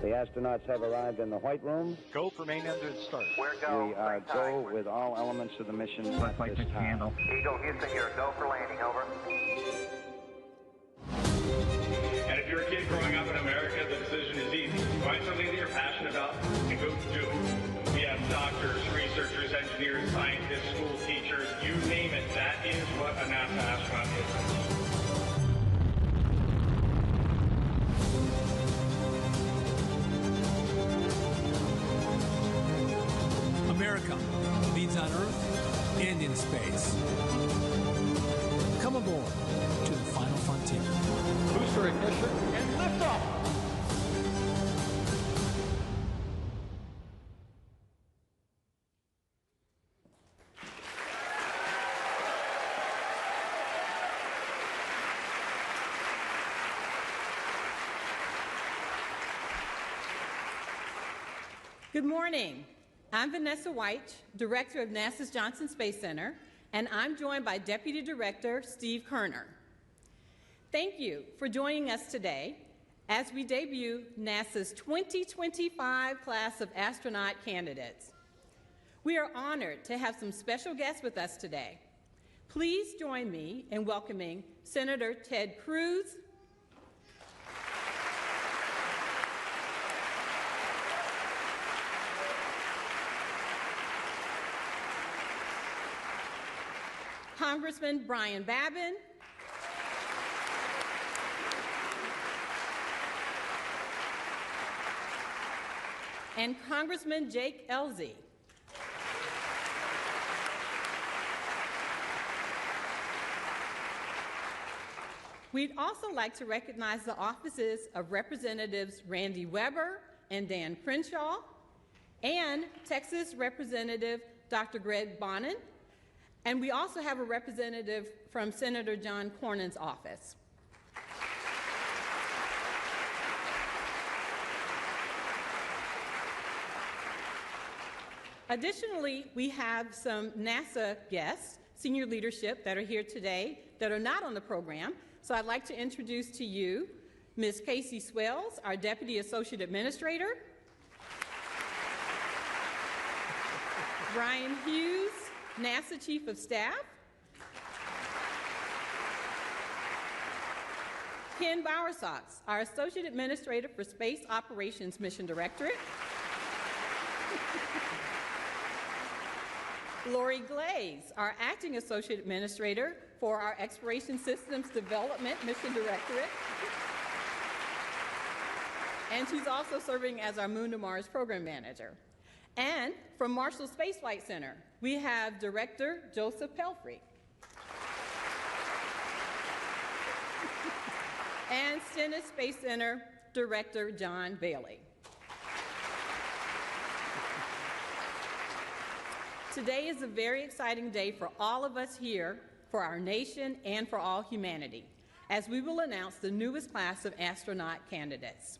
The astronauts have arrived in the White Room. Go for main engine start. We're go. We are go with all elements of the mission at this time. Eagle, Houston, you're go for landing, over. And if you're a kid growing up in America, the decision is easy. Find something that you're passionate about and go do it. We have doctors, researchers, engineers, scientists, school teachers, you name it. That is what a NASA astronaut is. America leads on Earth and in space. Come aboard to the final frontier. Booster ignition and liftoff. Good morning. I'm Vanessa White, Director of NASA's Johnson Space Center, and I'm joined by Deputy Director Steve Kerner. Thank you for joining us today as we debut NASA's 2025 class of astronaut candidates. We are honored to have some special guests with us today. Please join me in welcoming Senator Ted Cruz, Congressman Brian Babin, and Congressman Jake Elzy. We'd also like to recognize the offices of Representatives Randy Weber and Dan Crenshaw, and Texas Representative Dr. Greg Bonin, and we also have a representative from Senator John Cornyn's office. Additionally, we have some NASA guests, senior leadership that are here today that are not on the program. So I'd like to introduce to you Ms. Casey Swells, our Deputy Associate Administrator, Brian Hughes, NASA Chief of Staff, Ken Bowersox, our Associate Administrator for Space Operations Mission Directorate, Lori Glaze, our Acting Associate Administrator for our Exploration Systems Development Mission Directorate, and she's also serving as our Moon to Mars Program Manager. And from Marshall Space Flight Center, we have Director Joseph Pelfrey. And Stennis Space Center Director John Bailey. Today is a very exciting day for all of us here, for our nation, and for all humanity, as we will announce the newest class of astronaut candidates.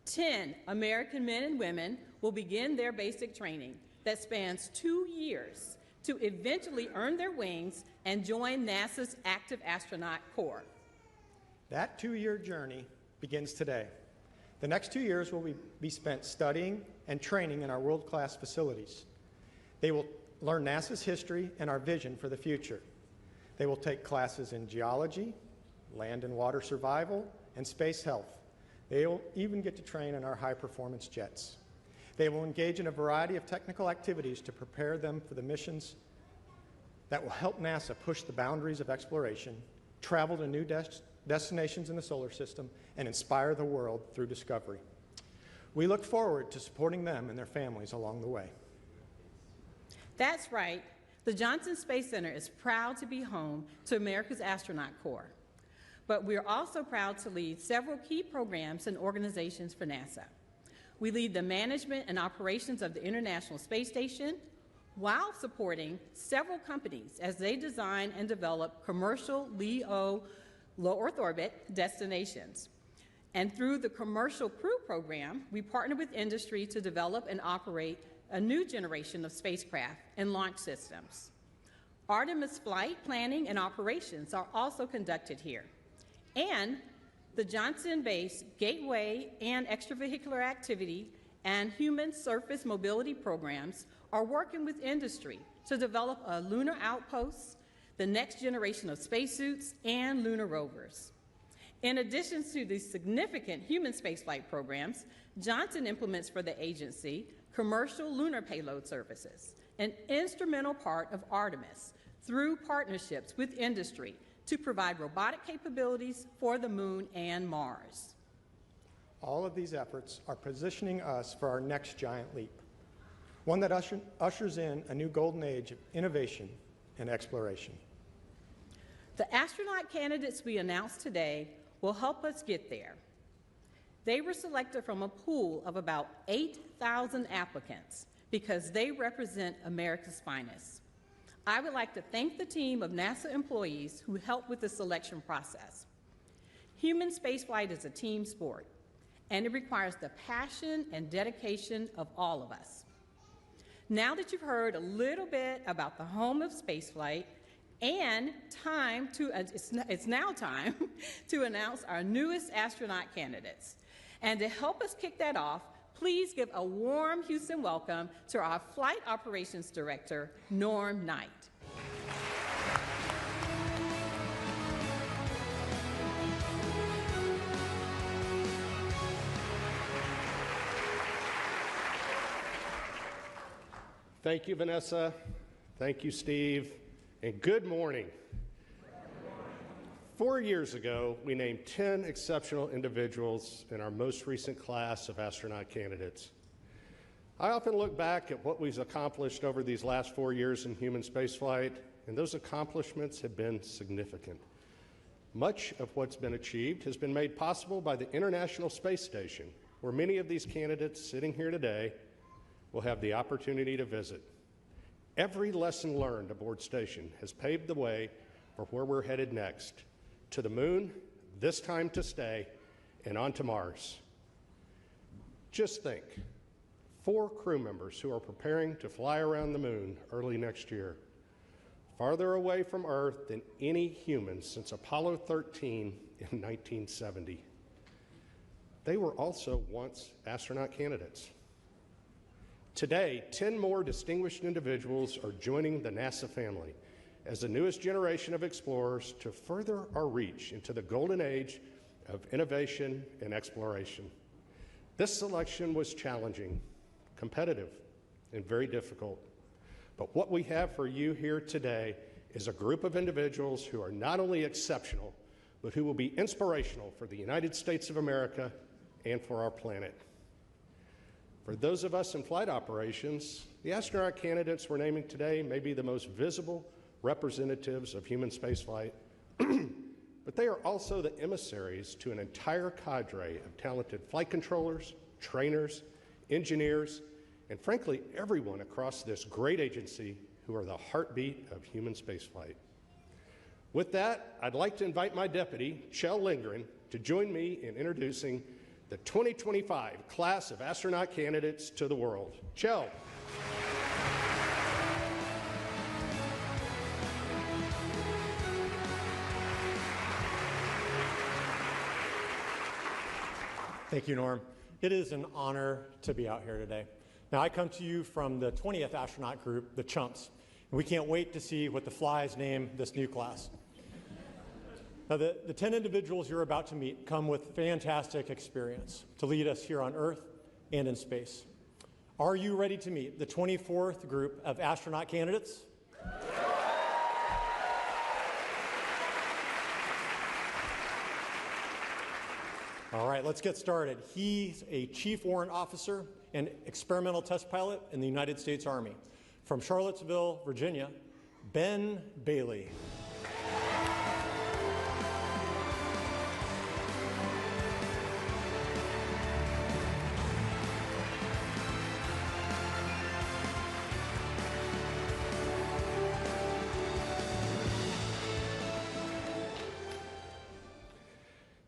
10 American men and women will begin their basic training that spans 2 years to eventually earn their wings and join NASA's active astronaut corps. That 2-year journey begins today. The next 2 years will be spent studying and training in our world-class facilities. They will learn NASA's history and our vision for the future. They will take classes in geology, land and water survival, and space health. They will even get to train in our high-performance jets. They will engage in a variety of technical activities to prepare them for the missions that will help NASA push the boundaries of exploration, travel to new destinations in the solar system, and inspire the world through discovery. We look forward to supporting them and their families along the way. That's right. The Johnson Space Center is proud to be home to America's Astronaut Corps. But we're also proud to lead several key programs and organizations for NASA. We lead the management and operations of the International Space Station while supporting several companies as they design and develop commercial LEO low Earth orbit destinations. And through the Commercial Crew Program, we partner with industry to develop and operate a new generation of spacecraft and launch systems. Artemis flight planning and operations are also conducted here. And the Johnson-based Gateway and Extravehicular Activity and Human Surface Mobility programs are working with industry to develop a lunar outpost, the next generation of spacesuits, and lunar rovers. In addition to these significant human spaceflight programs, Johnson implements for the agency commercial lunar payload services, an instrumental part of Artemis, through partnerships with industry to provide robotic capabilities for the Moon and Mars. All of these efforts are positioning us for our next giant leap, one that ushers in a new golden age of innovation and exploration. The astronaut candidates we announced today will help us get there. They were selected from a pool of about 8,000 applicants because they represent America's finest. I would like to thank the team of NASA employees who helped with the selection process. Human spaceflight is a team sport, and it requires the passion and dedication of all of us. Now that you've heard a little bit about the home of spaceflight, and it's now time to announce our newest astronaut candidates. And to help us kick that off, please give a warm Houston welcome to our Flight Operations Director, Norm Knight. Thank you, Vanessa. Thank you, Steve. And good morning. 4 years ago, we named 10 exceptional individuals in our most recent class of astronaut candidates. I often look back at what we've accomplished over these last 4 years in human spaceflight, and those accomplishments have been significant. Much of what's been achieved has been made possible by the International Space Station, where many of these candidates sitting here today will have the opportunity to visit. Every lesson learned aboard station has paved the way for where we're headed next, to the moon, this time to stay, and on to Mars. Just think, 4 crew members who are preparing to fly around the moon early next year, farther away from Earth than any human since Apollo 13 in 1970. They were also once astronaut candidates. Today, 10 more distinguished individuals are joining the NASA family as the newest generation of explorers to further our reach into the golden age of innovation and exploration. This selection was challenging, competitive, and very difficult. But what we have for you here today is a group of individuals who are not only exceptional, but who will be inspirational for the United States of America and for our planet. For those of us in flight operations, the astronaut candidates we're naming today may be the most visible representatives of human spaceflight, but they are also the emissaries to an entire cadre of talented flight controllers, trainers, engineers, and frankly, everyone across this great agency who are the heartbeat of human spaceflight. With that, I'd like to invite my deputy, Chell Lindgren, to join me in introducing the 2025 class of astronaut candidates to the world. Chell. Thank you, Norm. It is an honor to be out here today. Now, I come to you from the 20th astronaut group, the Chumps, and we can't wait to see what the flies name this new class. Now, the 10 individuals you're about to meet come with fantastic experience to lead us here on Earth and in space. Are you ready to meet the 24th group of astronaut candidates? All right, let's get started. He's a Chief Warrant Officer and experimental test pilot in the United States Army. From Charlottesville, Virginia, Ben Bailey.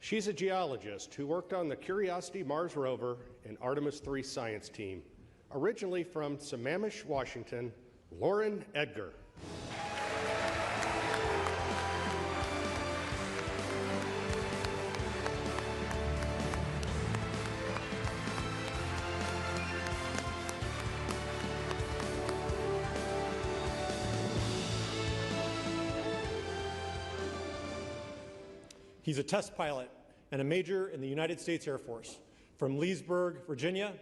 She's a geologist who worked on the Curiosity Mars rover and Artemis III science team. Originally from Sammamish, Washington, Lauren Edgar. He's a test pilot and a major in the United States Air Force. From Leesburg, Virginia,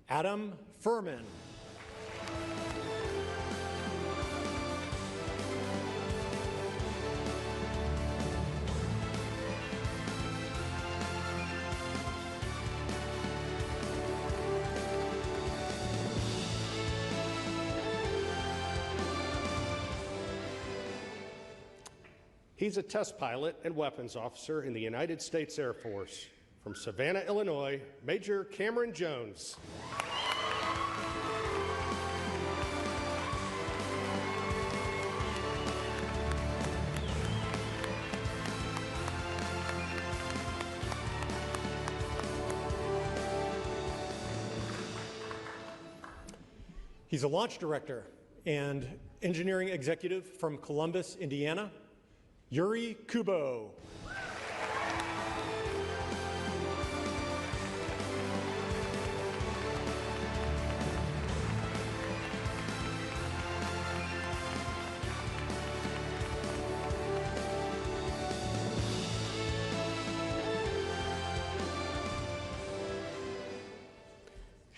Adam Furman. He's a test pilot and weapons officer in the United States Air Force. From Savannah, Illinois, Major Cameron Jones. He's a launch director and engineering executive from Columbus, Indiana, Yuri Kubo.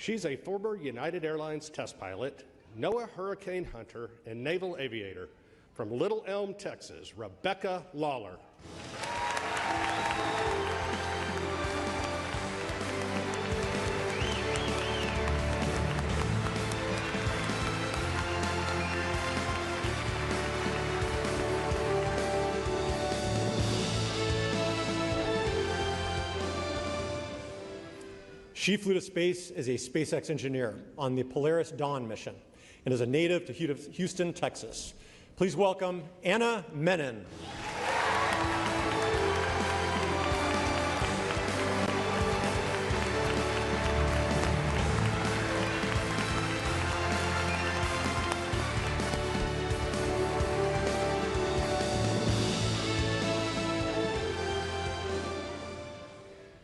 She's a former United Airlines test pilot, NOAA Hurricane Hunter, and naval aviator. From Little Elm, Texas, Rebecca Lawler. She flew to space as a SpaceX engineer on the Polaris Dawn mission and is a native to Houston, Texas. Please welcome Anna Menon.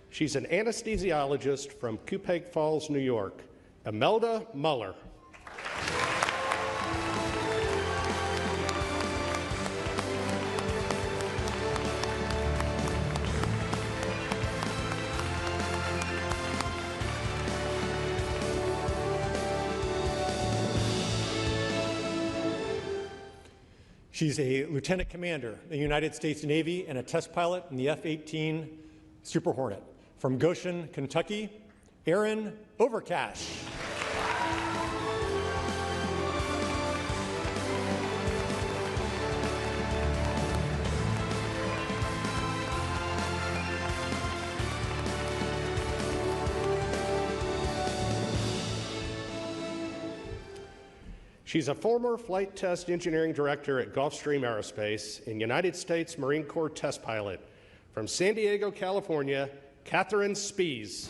She's an anesthesiologist from Cupake Falls, New York, Imelda Muller. She's a lieutenant commander in the United States Navy and a test pilot in the F-18 Super Hornet. From Goshen, Kentucky, Erin Overcash. She's a former flight test engineering director at Gulfstream Aerospace and United States Marine Corps test pilot. From San Diego, California, Catherine Spees.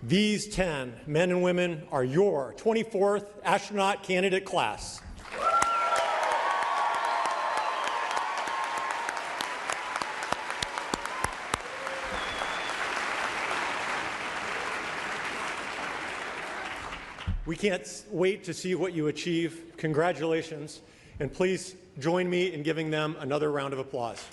These 10 men and women are your 24th astronaut candidate class. We can't wait to see what you achieve. Congratulations, and please join me in giving them another round of applause.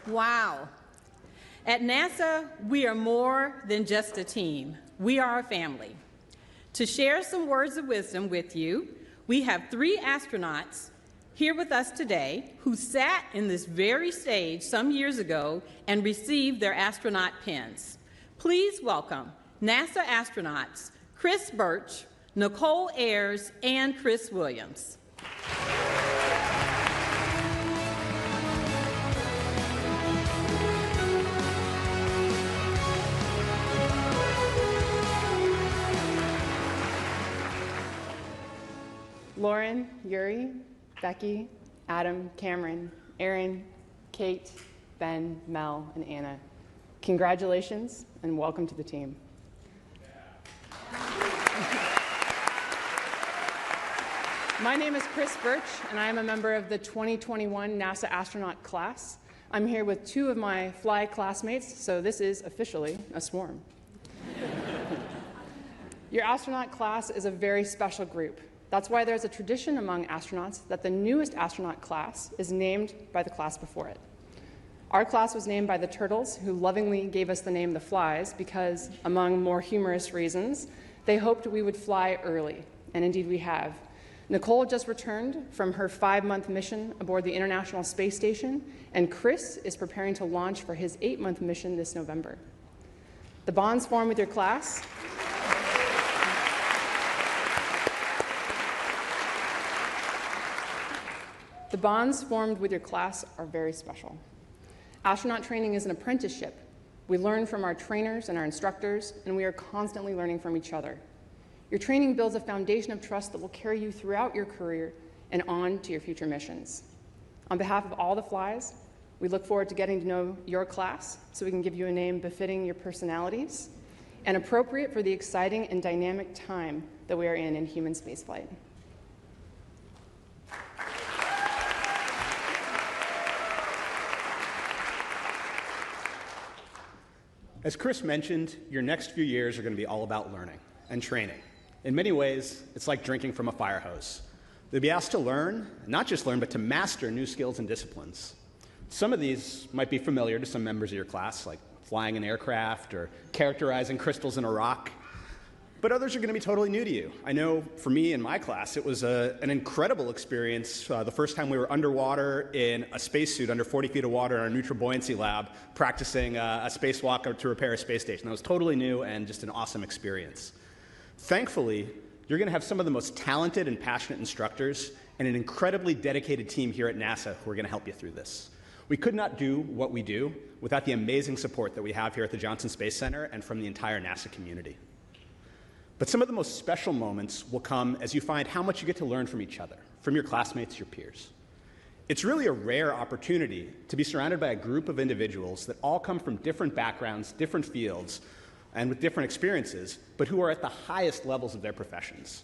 Wow. At NASA, we are more than just a team. We are a family. To share some words of wisdom with you, we have 3 astronauts here with us today who sat in this very stage some years ago and received their astronaut pins. Please welcome NASA astronauts Chris Birch, Nicole Ayers, and Chris Williams. Lauren, Yuri, Becky, Adam, Cameron, Aaron, Kate, Ben, Mel, and Anna. Congratulations and welcome to the team. My name is Chris Birch, and I am a member of the 2021 NASA astronaut class. I'm here with 2 of my fly classmates, so this is officially a swarm. Your astronaut class is a very special group. That's why there's a tradition among astronauts that the newest astronaut class is named by the class before it. Our class was named by the turtles, who lovingly gave us the name the Flies because, among more humorous reasons, they hoped we would fly early, and indeed we have. Nicole just returned from her 5-month mission aboard the International Space Station, and Chris is preparing to launch for his 8-month mission this November. The bonds formed with your class The bonds formed with your class are very special. Astronaut training is an apprenticeship. We learn from our trainers and our instructors, and we are constantly learning from each other. Your training builds a foundation of trust that will carry you throughout your career and on to your future missions. On behalf of all the Flies, we look forward to getting to know your class so we can give you a name befitting your personalities. and appropriate for the exciting and dynamic time that we are in human spaceflight. As Chris mentioned, your next few years are going to be all about learning and training. In many ways, it's like drinking from a fire hose. They'll be asked to learn, not just learn, but to master new skills and disciplines. Some of these might be familiar to some members of your class, like flying an aircraft or characterizing crystals in a rock. But others are going to be totally new to you. I know for me in my class, it was an incredible experience the first time we were underwater in a spacesuit under 40 feet of water in our neutral buoyancy lab, practicing a spacewalk to repair a space station. That was totally new and just an awesome experience. Thankfully, you're going to have some of the most talented and passionate instructors and an incredibly dedicated team here at NASA who are going to help you through this. We could not do what we do without the amazing support that we have here at the Johnson Space Center and from the entire NASA community. But some of the most special moments will come as you find how much you get to learn from each other, from your classmates, your peers. It's really a rare opportunity to be surrounded by a group of individuals that all come from different backgrounds, different fields, and with different experiences, but who are at the highest levels of their professions.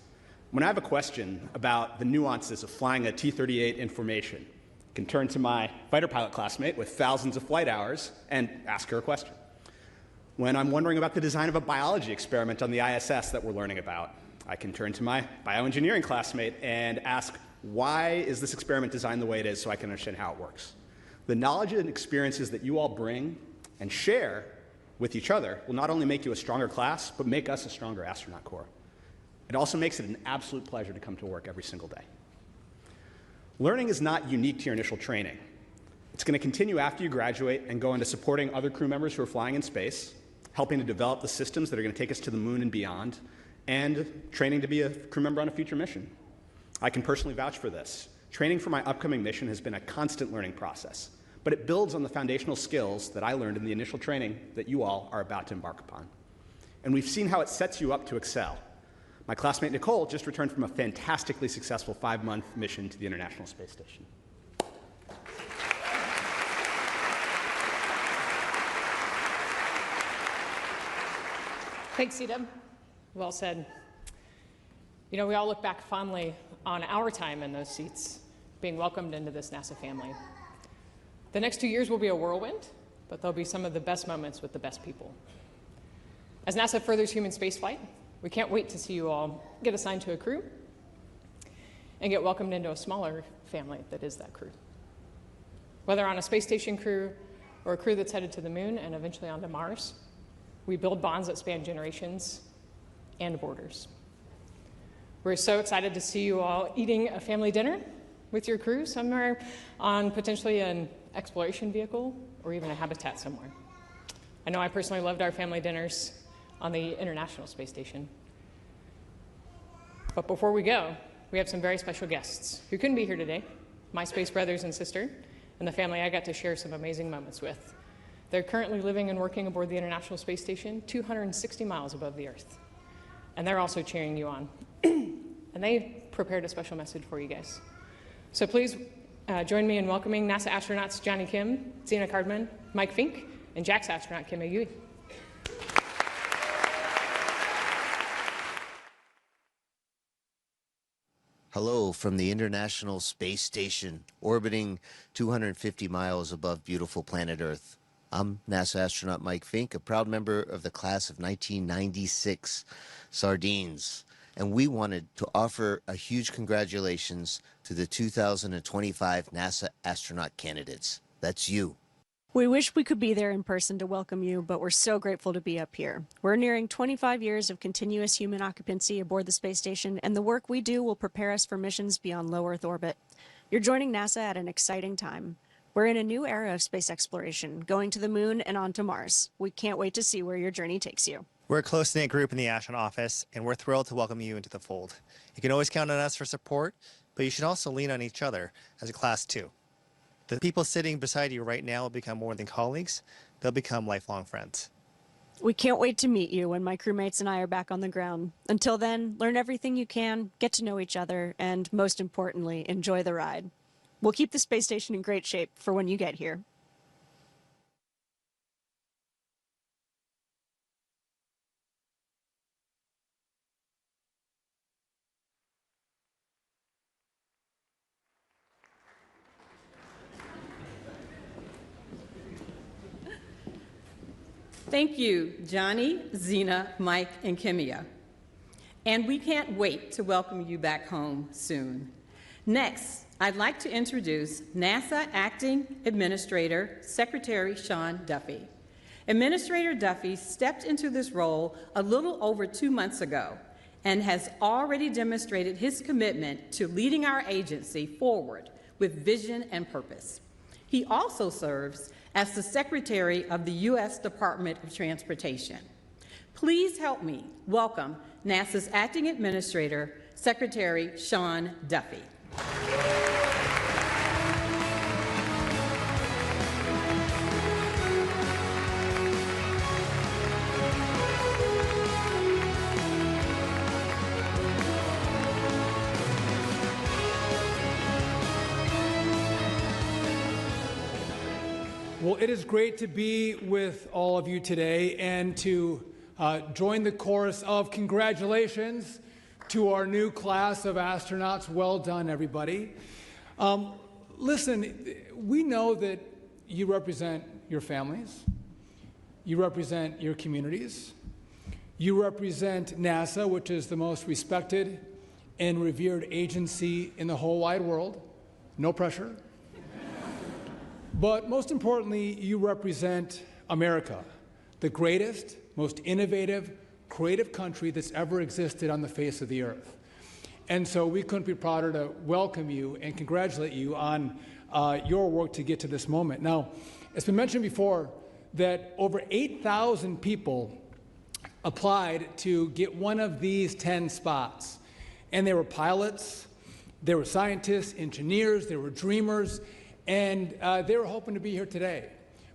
When I have a question about the nuances of flying a T-38 in formation, I can turn to my fighter pilot classmate with thousands of flight hours and ask her a question. When I'm wondering about the design of a biology experiment on the ISS that we're learning about, I can turn to my bioengineering classmate and ask, why is this experiment designed the way it is so I can understand how it works? The knowledge and experiences that you all bring and share with each other will not only make you a stronger class, but make us a stronger astronaut corps. It also makes it an absolute pleasure to come to work every single day. Learning is not unique to your initial training. It's going to continue after you graduate and go into supporting other crew members who are flying in space, helping to develop the systems that are going to take us to the moon and beyond, and training to be a crew member on a future mission. I can personally vouch for this. Training for my upcoming mission has been a constant learning process, but it builds on the foundational skills that I learned in the initial training that you all are about to embark upon. And we've seen how it sets you up to excel. My classmate Nicole just returned from a fantastically successful 5-month mission to the International Space Station. Thanks, C-Dub. Well said. You know, we all look back fondly on our time in those seats, being welcomed into this NASA family. The next 2 years will be a whirlwind, but they'll be some of the best moments with the best people. As NASA furthers human spaceflight, we can't wait to see you all get assigned to a crew and get welcomed into a smaller family that is that crew. Whether on a space station crew or a crew that's headed to the moon and eventually onto Mars, we build bonds that span generations and borders. We're so excited to see you all eating a family dinner with your crew somewhere on potentially an exploration vehicle or even a habitat somewhere. I know I personally loved our family dinners on the International Space Station. But before we go, we have some very special guests who couldn't be here today, my space brothers and sister, and the family I got to share some amazing moments with. They're currently living and working aboard the International Space Station 260 miles above the Earth. And they're also cheering you on. And they prepared a special message for you guys. So please join me in welcoming NASA astronauts Johnny Kim, Zena Cardman, Mike Fink, and JAXA astronaut Kim Ayui. Hello from the International Space Station, orbiting 250 miles above beautiful planet Earth. I'm NASA astronaut Mike Fink, a proud member of the class of 1996 Sardines. And we wanted to offer a huge congratulations to the 2025 NASA astronaut candidates. That's you. We wish we could be there in person to welcome you, but we're so grateful to be up here. We're nearing 25 years of continuous human occupancy aboard the space station, and the work we do will prepare us for missions beyond low Earth orbit. You're joining NASA at an exciting time. We're in a new era of space exploration, going to the moon and on to Mars. We can't wait to see where your journey takes you. We're a close-knit group in the astronaut office, and we're thrilled to welcome you into the fold. You can always count on us for support, but you should also lean on each other as a class too. The people sitting beside you right now will become more than colleagues. They'll become lifelong friends. We can't wait to meet you when my crewmates and I are back on the ground. Until then, learn everything you can, get to know each other, and most importantly, enjoy the ride. We'll keep the space station in great shape for when you get here. Thank you, Johnny, Zena, Mike, and Kimia. And we can't wait to welcome you back home soon. Next, I'd like to introduce NASA Acting Administrator Secretary Sean Duffy. Administrator Duffy stepped into this role a little over 2 months ago and has already demonstrated his commitment to leading our agency forward with vision and purpose. He also serves as the Secretary of the U.S. Department of Transportation. Please help me welcome NASA's Acting Administrator, Secretary Sean Duffy. Well, it is great to be with all of you today and to join the chorus of congratulations to our new class of astronauts. Well done, everybody. Listen, we know that you represent your families, you represent your communities, you represent NASA, which is the most respected and revered agency in the whole wide world. No pressure. But most importantly, you represent America, the greatest, most innovative, creative country that's ever existed on the face of the earth. And so we couldn't be prouder to welcome you and congratulate you on your work to get to this moment. Now, it's been mentioned before that over 8,000 people applied to get one of these 10 spots. And they were pilots, they were scientists, engineers, they were dreamers, and they were hoping to be here today.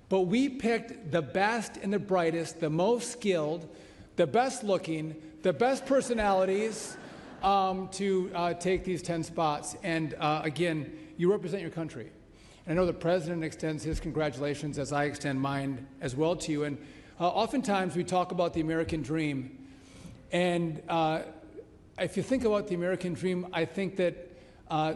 But we picked the best and the brightest, the most skilled, the best looking, the best personalities to take these 10 spots. And again, you represent your country. And I know the President extends his congratulations as I extend mine as well to you. And oftentimes we talk about the American dream. And if you think about the American dream, I think that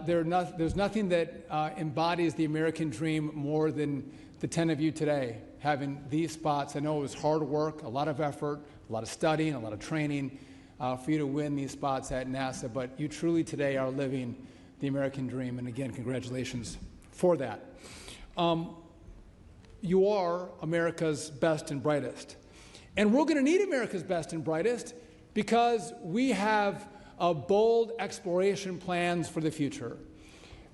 there's nothing that embodies the American dream more than the 10 of you today having these spots. I know it was hard work, a lot of effort, a lot of studying, a lot of training for you to win these spots at NASA, but you truly today are living the American dream, and again, congratulations for that. You are America's best and brightest, and we're going to need America's best and brightest because we have bold exploration plans for the future.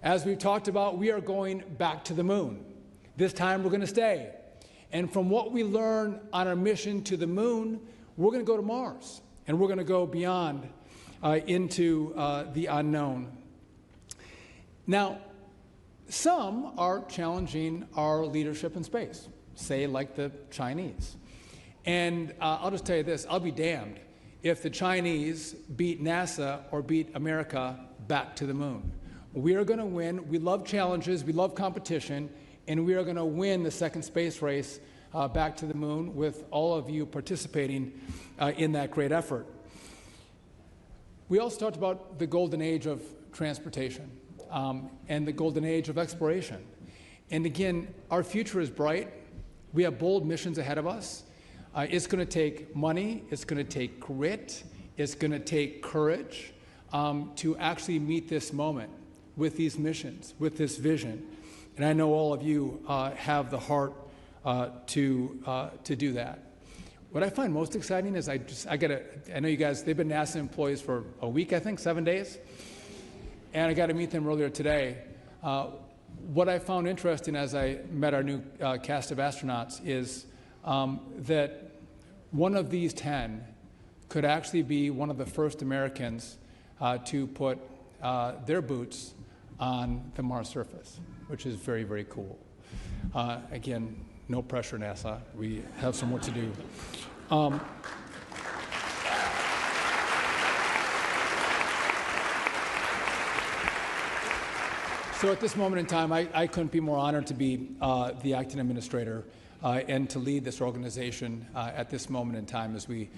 As we've talked about, we are going back to the moon. This time we're going to stay. And from what we learn on our mission to the moon, we're going to go to Mars. And we're going to go beyond into the unknown. Now, some are challenging our leadership in space, say like the Chinese. And I'll just tell you this, I'll be damned if the Chinese beat NASA or beat America back to the moon. We are going to win. We love challenges. We love competition. And we are going to win the second space race back to the moon with all of you participating in that great effort. We also talked about the golden age of transportation and the golden age of exploration. And again, our future is bright. We have bold missions ahead of us. It's going to take money, it's going to take grit, it's going to take courage to actually meet this moment with these missions, with this vision. And I know all of you have the heart to do that. What I find most exciting is I know you guys, they've been NASA employees for a week, I think, 7 days. And I got to meet them earlier today. What I found interesting as I met our new cast of astronauts is that one of these 10 could actually be one of the first Americans to put their boots on the Mars surface, which is very, very cool. Again, no pressure, NASA. We have some work to do. So at this moment in time, I couldn't be more honored to be the acting administrator and to lead this organization at this moment in time as we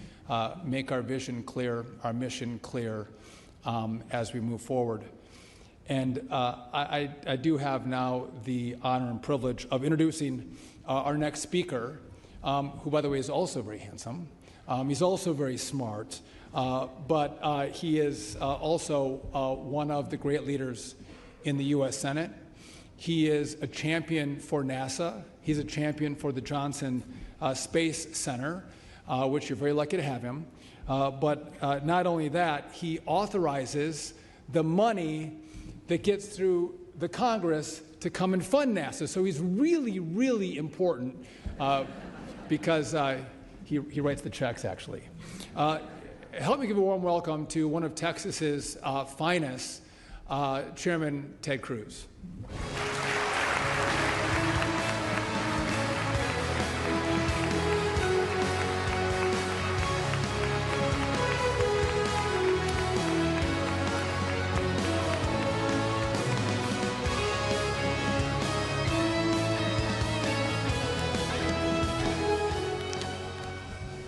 make our vision clear, our mission clear as we move forward. And I do have now the honor and privilege of introducing our next speaker. who, by the way, is also very handsome. He's also very smart, but he is also one of the great leaders in the U.S. Senate. He is a champion for NASA. He's a champion for the Johnson Space Center, which you're very lucky to have him. But not only that, he authorizes the money that gets through the Congress to come and fund NASA. So he's really, really important because he writes the checks, actually. Help me give a warm welcome to one of Texas's finest, Chairman Ted Cruz.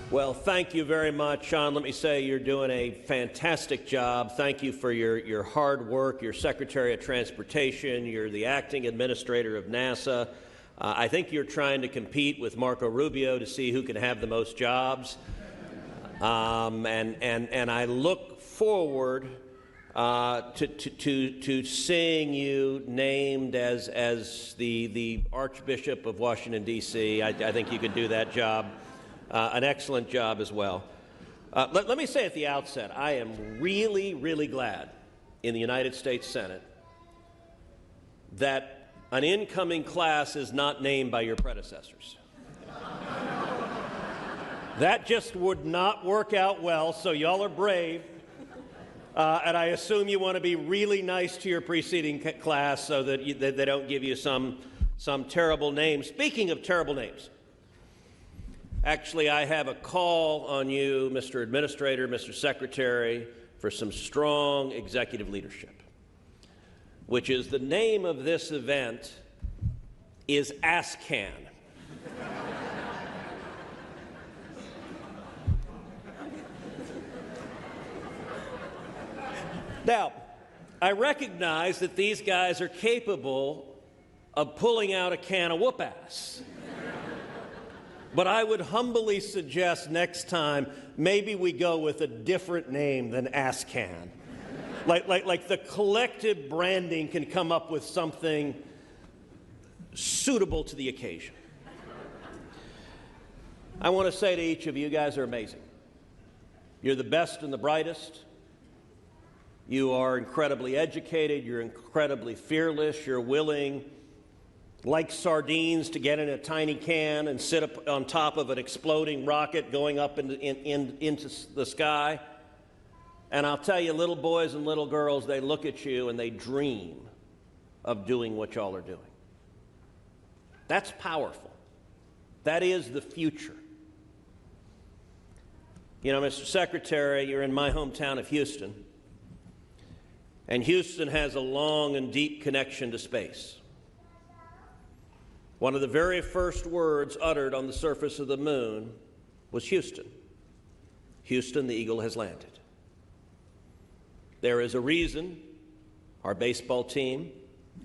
Well, thank you very much, Sean. Let me say you're doing a fantastic job. Thank you for your hard work. You're Secretary of Transportation. You're the acting administrator of NASA. I think you're trying to compete with Marco Rubio to see who can have the most jobs. And I look forward to seeing you named as the Archbishop of Washington, D.C. I think you can do that job. An excellent job as well. Let me say at the outset, I am really, really glad in the United States Senate that an incoming class is not named by your predecessors. That just would not work out well, so y'all are brave. And I assume you want to be really nice to your preceding class so that they don't give you some terrible name. Speaking of terrible names, actually, I have a call on you, Mr. Administrator, Mr. Secretary, for some strong executive leadership, which is the name of this event is ASCAN. Now, I recognize that these guys are capable of pulling out a can of whoop-ass. But I would humbly suggest next time maybe we go with a different name than ASCAN. Like the collective branding can come up with something suitable to the occasion. I want to say to each of you, you guys are amazing. You're the best and the brightest. You are incredibly educated. You're incredibly fearless. You're willing, like sardines, to get in a tiny can and sit up on top of an exploding rocket going up into the sky. And I'll tell you, little boys and little girls, they look at you and they dream of doing what y'all are doing. That's powerful. That is the future. You know, Mr. Secretary, you're in my hometown of Houston. And Houston has a long and deep connection to space. One of the very first words uttered on the surface of the moon was Houston. Houston, the eagle has landed. There is a reason our baseball team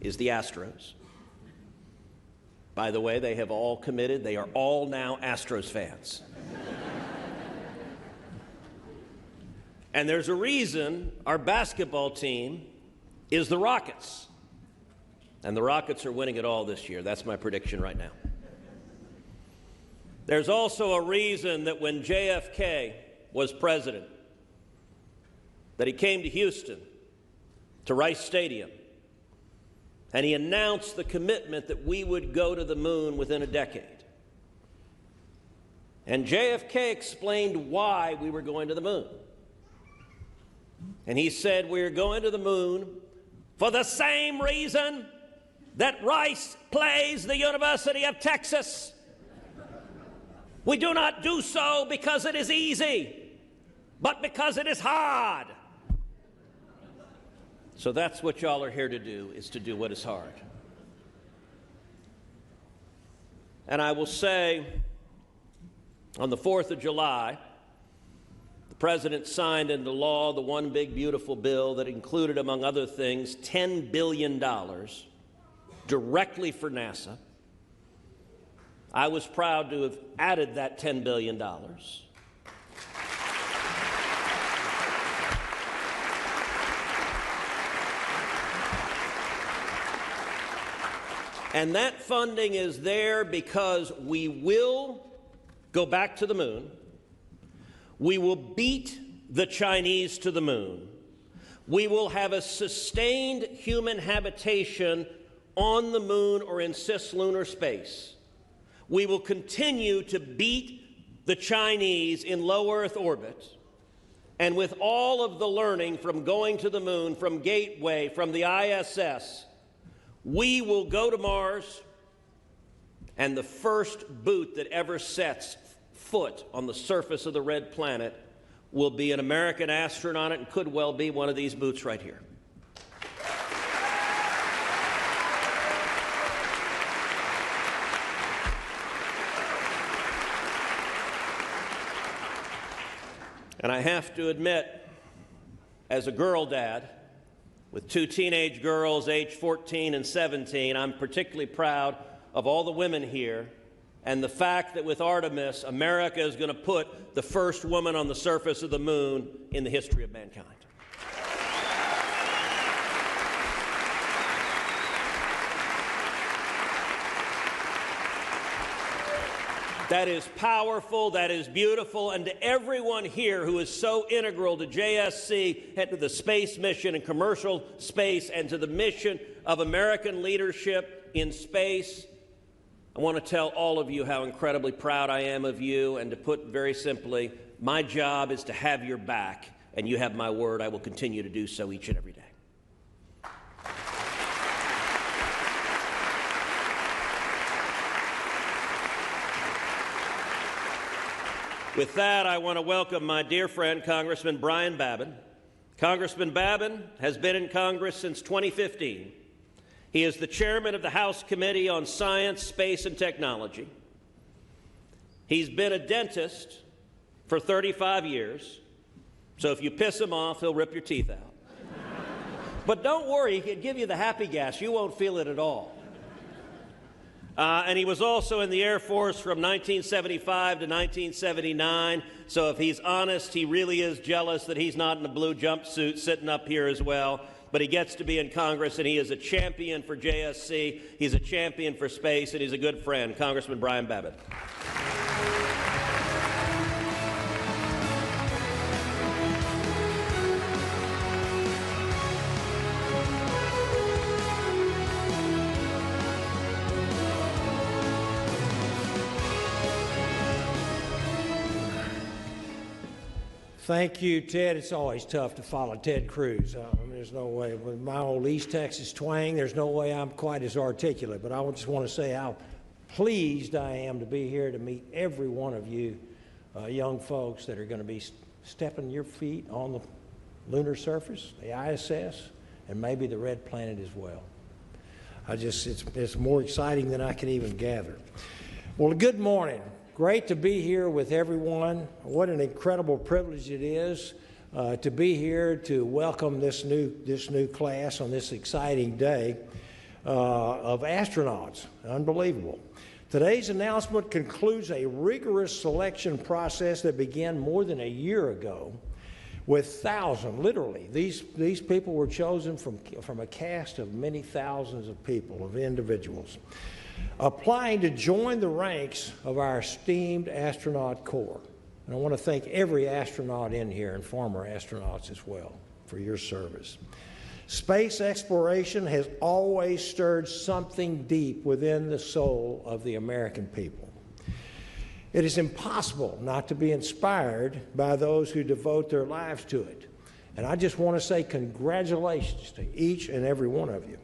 is the Astros. By the way, they have all committed. They are all now Astros fans. And there's a reason our basketball team is the Rockets. And the Rockets are winning it all this year. That's my prediction right now. There's also a reason that when JFK was president, that he came to Houston, to Rice Stadium, and he announced the commitment that we would go to the moon within a decade. And JFK explained why we were going to the moon. And he said, we're going to the moon for the same reason that Rice plays the University of Texas. We do not do so because it is easy, but because it is hard. So that's what y'all are here to do, is to do what is hard. And I will say, on the 4th of July, the President signed into law the one big beautiful bill that included, among other things, $10 billion directly for NASA, I was proud to have added that $10 billion. And that funding is there because we will go back to the moon. We will beat the Chinese to the moon. We will have a sustained human habitation on the moon or in cislunar space. We will continue to beat the Chinese in low Earth orbit. And with all of the learning from going to the moon, from Gateway, from the ISS, we will go to Mars, and the first boot that ever sets foot on the surface of the red planet will be an American astronaut, and could well be one of these boots right here. And I have to admit, as a girl dad, with two teenage girls aged 14 and 17, I'm particularly proud of all the women here and the fact that with Artemis, America is going to put the first woman on the surface of the moon in the history of mankind. That is powerful, that is beautiful, and to everyone here who is so integral to JSC and to the space mission and commercial space and to the mission of American leadership in space, I want to tell all of you how incredibly proud I am of you, and to put very simply, my job is to have your back, and you have my word, I will continue to do so each and every day. With that, I want to welcome my dear friend, Congressman Brian Babin. Congressman Babin has been in Congress since 2015. He is the chairman of the House Committee on Science, Space, and Technology. He's been a dentist for 35 years, so if you piss him off, he'll rip your teeth out. But don't worry, he can give you the happy gas. You won't feel it at all. And he was also in the Air Force from 1975 to 1979, so if he's honest, he really is jealous that he's not in a blue jumpsuit sitting up here as well. But he gets to be in Congress, and he is a champion for JSC, he's a champion for space, and he's a good friend. Congressman Brian Babin. Thank you, Ted. It's always tough to follow Ted Cruz. There's no way. With my old East Texas twang, there's no way I'm quite as articulate. But I just want to say how pleased I am to be here to meet every one of you young folks that are going to be stepping your feet on the lunar surface, the ISS, and maybe the red planet as well. It's more exciting than I can even gather. Well, good morning. Great to be here with everyone. What an incredible privilege it is to be here to welcome this new class on this exciting day of astronauts. Unbelievable. Today's announcement concludes a rigorous selection process that began more than a year ago with thousands, literally. These people were chosen from a cast of many thousands of people, of individuals, applying to join the ranks of our esteemed astronaut corps. And I want to thank every astronaut in here and former astronauts as well for your service. Space exploration has always stirred something deep within the soul of the American people. It is impossible not to be inspired by those who devote their lives to it. And I just want to say congratulations to each and every one of you.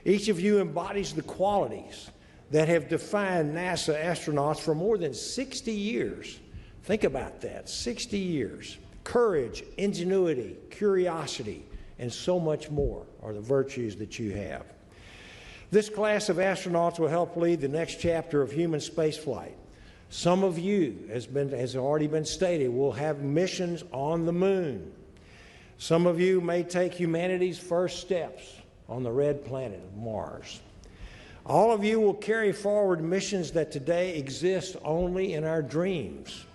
Each of you embodies the qualities that have defined NASA astronauts for more than 60 years. Think about that, 60 years. Courage, ingenuity, curiosity, and so much more are the virtues that you have. This class of astronauts will help lead the next chapter of human spaceflight. Some of you, as already been stated, will have missions on the moon. Some of you may take humanity's first steps on the red planet of Mars. All of you will carry forward missions that today exist only in our dreams.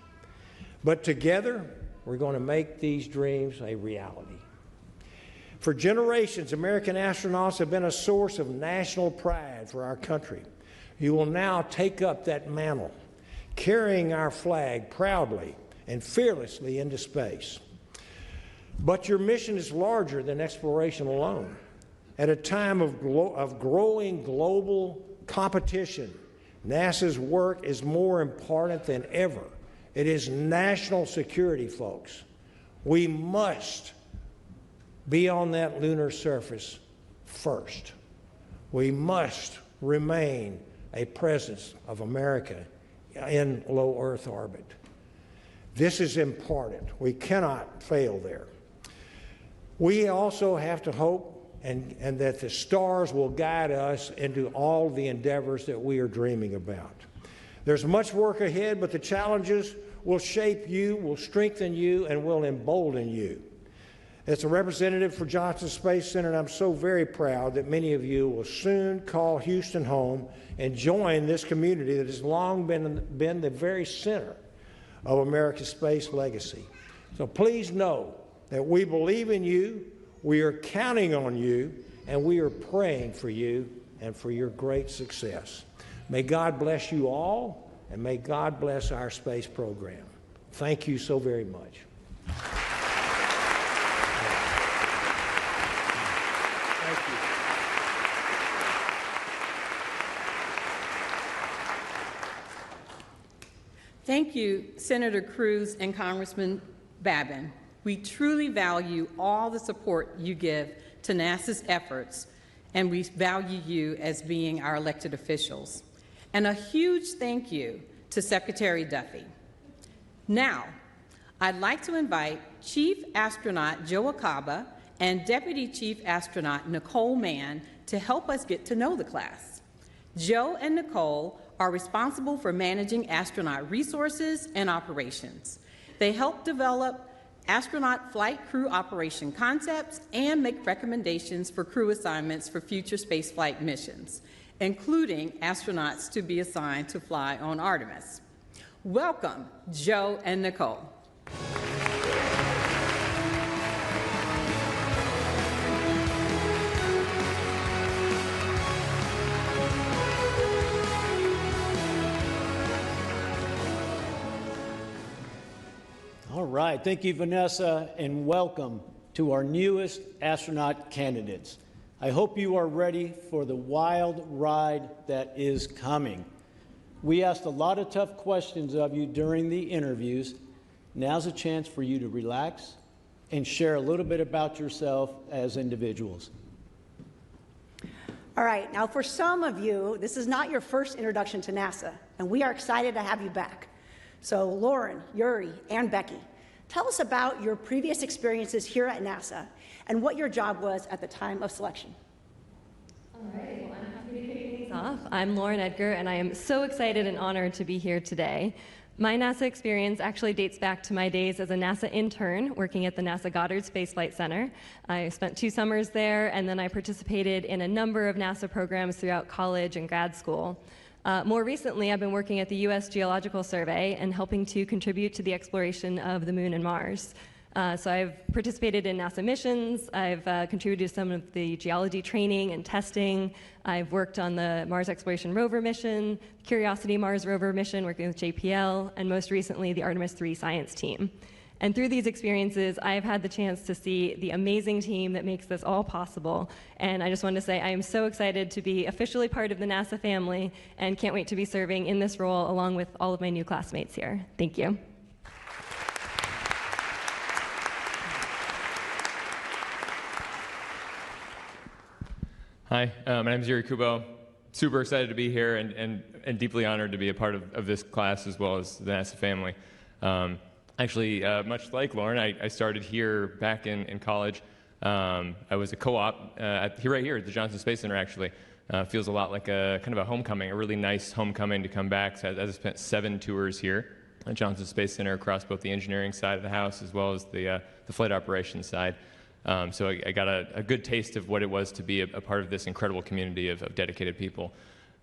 But together, we're going to make these dreams a reality. For generations, American astronauts have been a source of national pride for our country. You will now take up that mantle, carrying our flag proudly and fearlessly into space. But your mission is larger than exploration alone. At a time of growing global competition, NASA's work is more important than ever. It is national security, folks. We must be on that lunar surface first. We must remain a presence of America in low Earth orbit. This is important. We cannot fail there. We also have to hope and that the stars will guide us into all the endeavors that we are dreaming about. There's much work ahead, but the challenges will shape you, will strengthen you, and will embolden you. As a representative for Johnson Space Center, I'm so very proud that many of you will soon call Houston home and join this community that has long been the very center of America's space legacy. So please know that we believe in you, we are counting on you, and we are praying for you and for your great success. May God bless you all, and may God bless our space program. Thank you so very much. Thank you. Thank you, Senator Cruz and Congressman Babin. We truly value all the support you give to NASA's efforts, and we value you as being our elected officials. And a huge thank you to Secretary Duffy. Now, I'd like to invite Chief Astronaut Joe Acaba and Deputy Chief Astronaut Nicole Mann to help us get to know the class. Joe and Nicole are responsible for managing astronaut resources and operations. They help develop astronaut flight crew operation concepts and make recommendations for crew assignments for future spaceflight missions, including astronauts to be assigned to fly on Artemis. Welcome, Joe and Nicole. All right, thank you, Vanessa, and welcome to our newest astronaut candidates. I hope you are ready for the wild ride that is coming. We asked a lot of tough questions of you during the interviews. Now's a chance for you to relax and share a little bit about yourself as individuals. All right, now for some of you, this is not your first introduction to NASA, and we are excited to have you back. So Lauren, Yuri, and Becky, tell us about your previous experiences here at NASA and what your job was at the time of selection. All right, well, I'm happy to kick things off. I'm Lauren Edgar, and I am so excited and honored to be here today. My NASA experience actually dates back to my days as a NASA intern working at the NASA Goddard Space Flight Center. I spent 2 summers there, and then I participated in a number of NASA programs throughout college and grad school. More recently, I've been working at the U.S. Geological Survey and helping to contribute to the exploration of the Moon and Mars. So I've participated in NASA missions, I've contributed to some of the geology training and testing, I've worked on the Mars Exploration Rover mission, Curiosity Mars Rover mission working with JPL, and most recently the Artemis 3 science team. And through these experiences, I've had the chance to see the amazing team that makes this all possible. And I just wanted to say I am so excited to be officially part of the NASA family and can't wait to be serving in this role along with all of my new classmates here. Thank you. Hi, my name is Yuri Kubo. Super excited to be here and deeply honored to be a part of this class as well as the NASA family. Actually, much like Lauren, I started here back in college. I was a co-op right here at the Johnson Space Center, actually. Feels a lot like a kind of a homecoming, a really nice homecoming to come back. So I spent 7 tours here at Johnson Space Center across both the engineering side of the house as well as the flight operations side. So I got a good taste of what it was to be a part of this incredible community of dedicated people.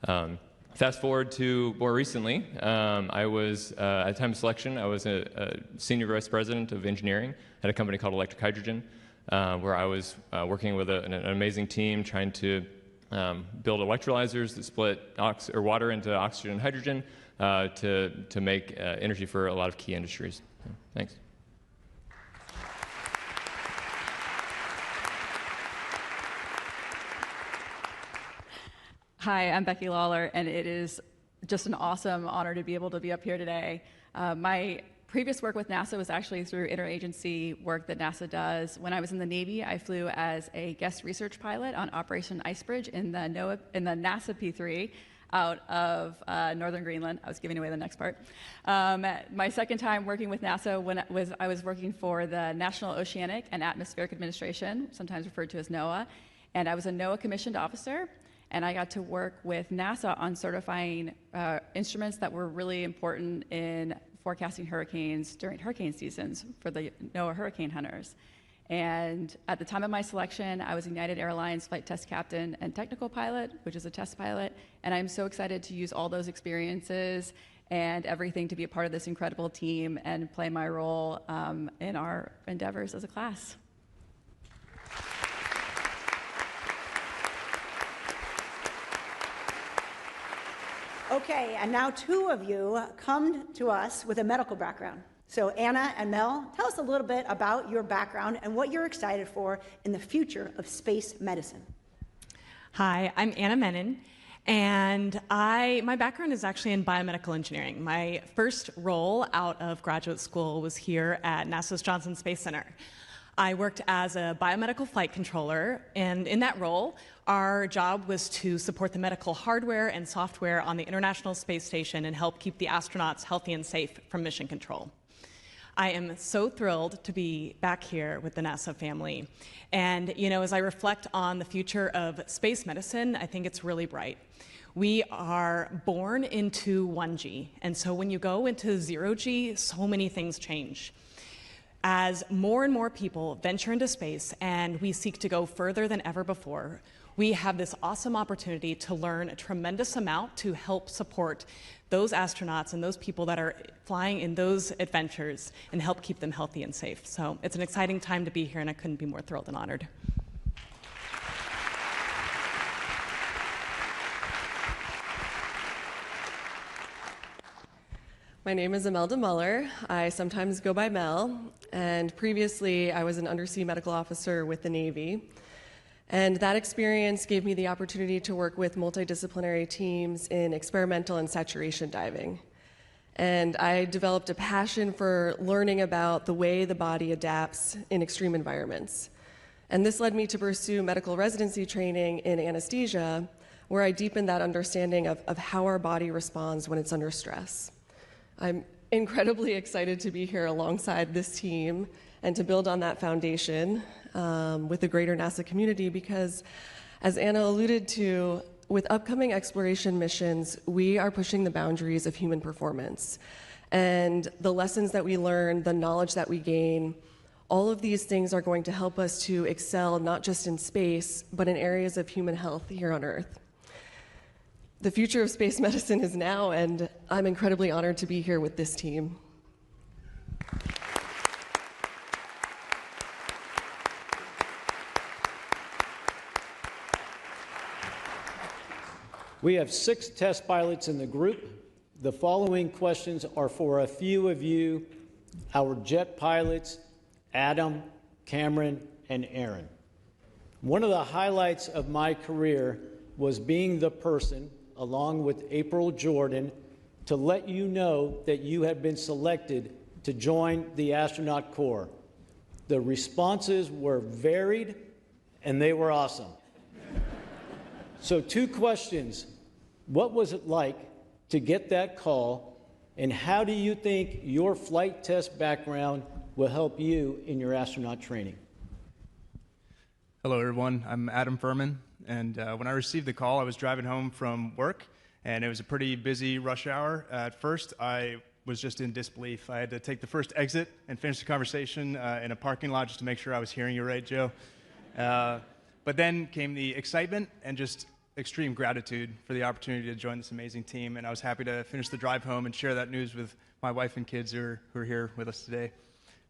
Fast forward to more recently, I was, at the time of selection, I was a senior vice president of engineering at a company called Electric Hydrogen, where I was working with an amazing team trying to build electrolyzers that split water into oxygen and hydrogen to make energy for a lot of key industries. Thanks. Hi, I'm Becky Lawler, and it is just an awesome honor to be able to be up here today. My previous work with NASA was actually through interagency work that NASA does. When I was in the Navy, I flew as a guest research pilot on Operation Icebridge in the NASA P3 out of northern Greenland. I was giving away the next part. My second time working with NASA I was working for the National Oceanic and Atmospheric Administration, sometimes referred to as NOAA, and I was a NOAA commissioned officer. And I got to work with NASA on certifying instruments that were really important in forecasting hurricanes during hurricane seasons for the NOAA hurricane hunters. And at the time of my selection, I was United Airlines flight test captain and technical pilot, which is a test pilot. And I'm so excited to use all those experiences and everything to be a part of this incredible team and play my role in our endeavors as a class. Okay, and now two of you come to us with a medical background. So Anna and Mel, tell us a little bit about your background and what you're excited for in the future of space medicine. Hi, I'm Anna Menon, and my background is actually in biomedical engineering. My first role out of graduate school was here at NASA's Johnson Space Center. I worked as a biomedical flight controller, and in that role, our job was to support the medical hardware and software on the International Space Station and help keep the astronauts healthy and safe from mission control. I am so thrilled to be back here with the NASA family. And, as I reflect on the future of space medicine, I think it's really bright. We are born into 1G, and so when you go into 0G, so many things change. As more and more people venture into space and we seek to go further than ever before, we have this awesome opportunity to learn a tremendous amount to help support those astronauts and those people that are flying in those adventures and help keep them healthy and safe. So it's an exciting time to be here, and I couldn't be more thrilled and honored. My name is Imelda Muller. I sometimes go by Mel, and previously I was an undersea medical officer with the Navy. And that experience gave me the opportunity to work with multidisciplinary teams in experimental and saturation diving. And I developed a passion for learning about the way the body adapts in extreme environments. And this led me to pursue medical residency training in anesthesia, where I deepened that understanding of how our body responds when it's under stress. I'm incredibly excited to be here alongside this team and to build on that foundation with the greater NASA community, because, as Anna alluded to, with upcoming exploration missions, we are pushing the boundaries of human performance. And the lessons that we learn, the knowledge that we gain, all of these things are going to help us to excel not just in space, but in areas of human health here on Earth. The future of space medicine is now, and I'm incredibly honored to be here with this team. We have 6 test pilots in the group. The following questions are for a few of you, our jet pilots, Adam, Cameron, and Aaron. One of the highlights of my career was being the person, along with April Jordan, to let you know that you have been selected to join the astronaut corps. The responses were varied, and they were awesome. So 2 questions. What was it like to get that call, and how do you think your flight test background will help you in your astronaut training? Hello, everyone. I'm Adam Furman, and when I received the call, I was driving home from work, and it was a pretty busy rush hour. At first, I was just in disbelief. I had to take the first exit and finish the conversation in a parking lot just to make sure I was hearing you right, Joe. But then came the excitement and just extreme gratitude for the opportunity to join this amazing team, and I was happy to finish the drive home and share that news with my wife and kids who are here with us today.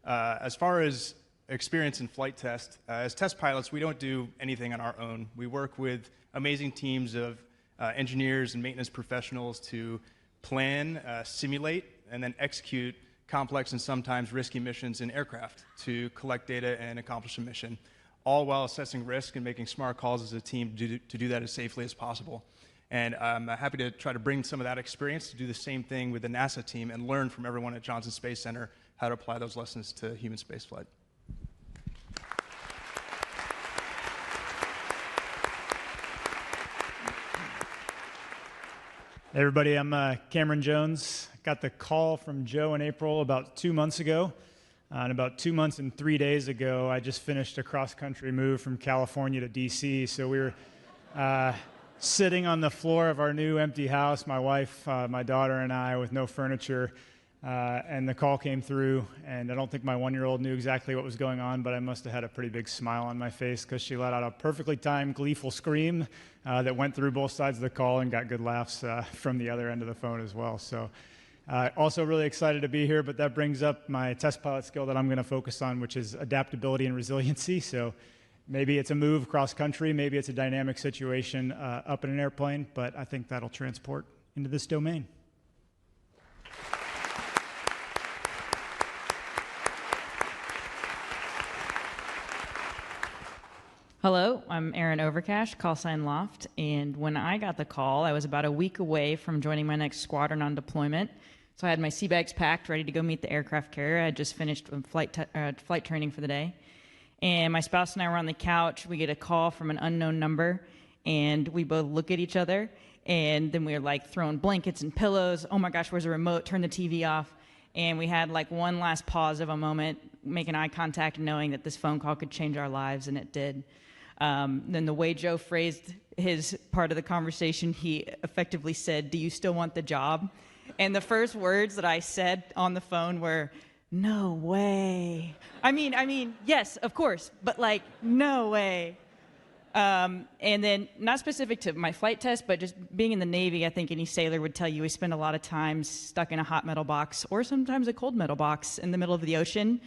As far as experience in flight test, as test pilots, we don't do anything on our own. We work with amazing teams of engineers and maintenance professionals to plan, simulate, and then execute complex and sometimes risky missions in aircraft to collect data and accomplish a mission, all while assessing risk and making smart calls as a team to do that as safely as possible. And I'm happy to try to bring some of that experience to do the same thing with the NASA team and learn from everyone at Johnson Space Center how to apply those lessons to human spaceflight. Hey everybody, I'm Cameron Jones. Got the call from Joe in April about 2 months ago. And about 2 months and 3 days ago, I just finished a cross-country move from California to DC. So we were sitting on the floor of our new empty house, my wife, my daughter, and I, with no furniture. And the call came through, and I don't think my 1-year-old knew exactly what was going on, but I must have had a pretty big smile on my face because she let out a perfectly timed, gleeful scream that went through both sides of the call and got good laughs from the other end of the phone as well. So also really excited to be here, but that brings up my test pilot skill that I'm going to focus on, which is adaptability and resiliency. So maybe it's a move cross-country, maybe it's a dynamic situation up in an airplane, but I think that'll transport into this domain. Hello, I'm Aaron Overcash, call sign Loft, and when I got the call, I was about a week away from joining my next squadron on deployment. So I had my sea bags packed, ready to go meet the aircraft carrier. I had just finished flight training for the day. And my spouse and I were on the couch. We get a call from an unknown number, and we both look at each other, and then we were like throwing blankets and pillows. Oh my gosh, where's the remote? Turn the TV off. And we had like one last pause of a moment, making eye contact, knowing that this phone call could change our lives, and it did. Then the way Joe phrased his part of the conversation, he effectively said, "Do you still want the job?" And the first words that I said on the phone were, "No way." I mean, yes, of course, but like, no way. And then, not specific to my flight test, but just being in the Navy, I think any sailor would tell you we spend a lot of time stuck in a hot metal box or sometimes a cold metal box in the middle of the ocean.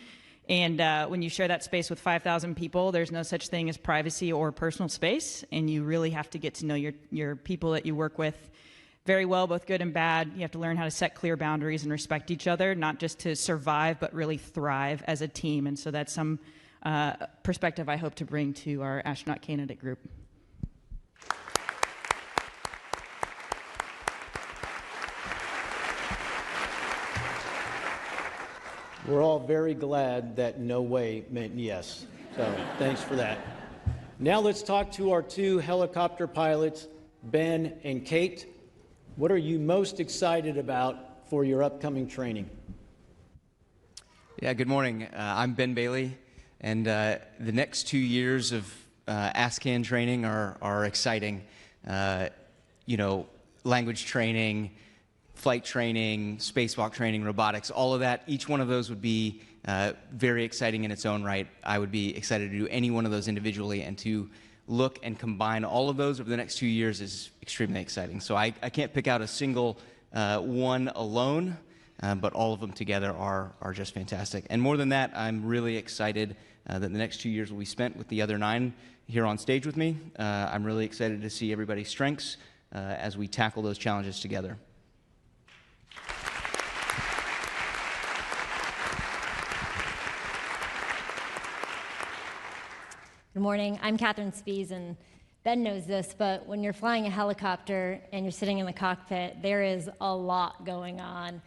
And when you share that space with 5,000 people, there's no such thing as privacy or personal space, and you really have to get to know your people that you work with very well, both good and bad. You have to learn how to set clear boundaries and respect each other, not just to survive, but really thrive as a team. And so that's some perspective I hope to bring to our astronaut candidate group. We're all very glad that no way meant yes. So thanks for that. Now let's talk to our two helicopter pilots, Ben and Kate. What are you most excited about for your upcoming training? Yeah, good morning. I'm Ben Bailey, and the next 2 years of ASCAN training are exciting. Language training, flight training, spacewalk training, robotics, all of that, each one of those would be very exciting in its own right. I would be excited to do any one of those individually, and to look and combine all of those over the next 2 years is extremely exciting. So I can't pick out a single one alone, but all of them together are just fantastic. And more than that, I'm really excited that the next 2 years will be spent with the other 9 here on stage with me. I'm really excited to see everybody's strengths as we tackle those challenges together. Good morning. I'm Catherine Spies, and Ben knows this, but when you're flying a helicopter and you're sitting in the cockpit, there is a lot going on.